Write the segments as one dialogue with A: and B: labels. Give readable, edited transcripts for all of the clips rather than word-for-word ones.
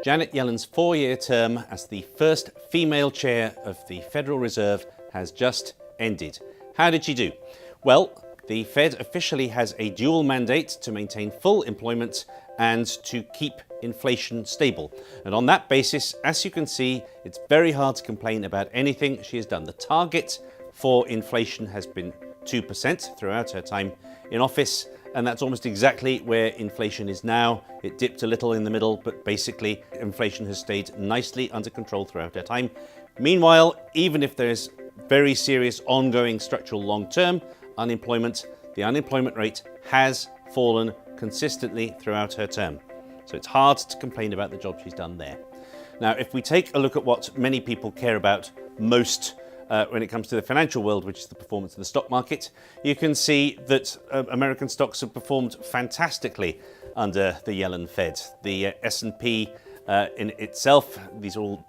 A: Janet Yellen's 4-year term as the first female chair of the Federal Reserve has just ended. How did she do? Well, the Fed officially has a dual mandate to maintain full employment and to keep inflation stable. And on that basis, as you can see, it's very hard to complain about anything she has done. The target for inflation has been 2% throughout her time in office, and that's almost exactly where inflation is now. It dipped a little in the middle, but basically inflation has stayed nicely under control throughout her time. Meanwhile, even if there's very serious ongoing structural long-term unemployment, the unemployment rate has fallen consistently throughout her term. So it's hard to complain about the job she's done there. Now, if we take a look at what many people care about most when it comes to the financial world, which is the performance of the stock market, you can see that American stocks have performed fantastically under the Yellen Fed. The S&P in itself,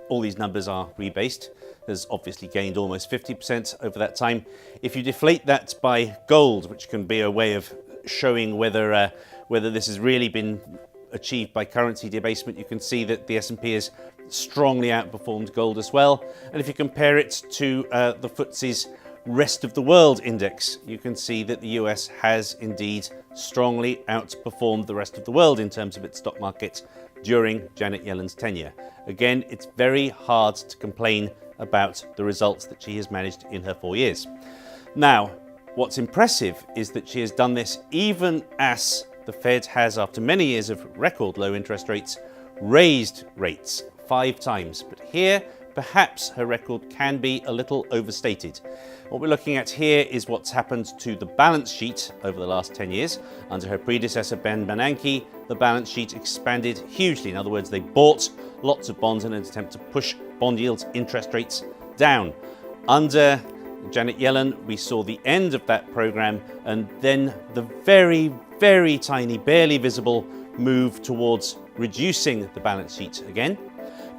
A: all these numbers are rebased, has obviously gained almost 50% over that time. If you deflate that by gold, which can be a way of showing whether this has really been achieved by currency debasement, you can see that the S&P has strongly outperformed gold as well. And if you compare it to the FTSE's rest of the world index, you can see that the US has indeed strongly outperformed the rest of the world in terms of its stock market during Janet Yellen's tenure. Again, it's very hard to complain about the results that she has managed in her 4 years. Now, what's impressive is that she has done this even as the Fed has, after many years of record low interest rates, raised rates 5 times. But here, perhaps her record can be a little overstated. What we're looking at here is what's happened to the balance sheet over the last 10 years. Under her predecessor, Ben Bernanke, the balance sheet expanded hugely. In other words, they bought lots of bonds in an attempt to push bond yields, interest rates down. Under Janet Yellen, we saw the end of that program and then the very, very tiny, barely visible move towards reducing the balance sheet again.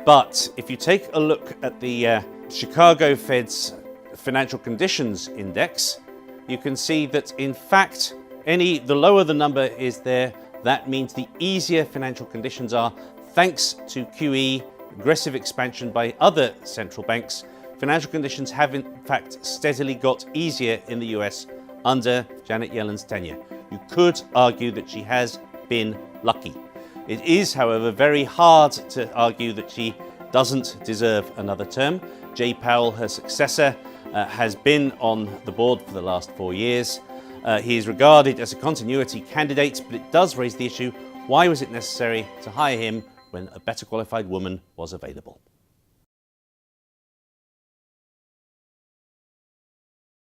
A: But if you take a look at the Chicago Fed's Financial Conditions Index, you can see that in fact, the lower the number is there, that means the easier financial conditions are. Thanks to QE, aggressive expansion by other central banks, financial conditions have in fact steadily got easier in the US under Janet Yellen's tenure. You could argue that she has been lucky. It is, however, very hard to argue that she doesn't deserve another term. Jay Powell, her successor, has been on the board for the last 4 years. He is regarded as a continuity candidate, but it does raise the issue, why was it necessary to hire him when a better qualified woman was available?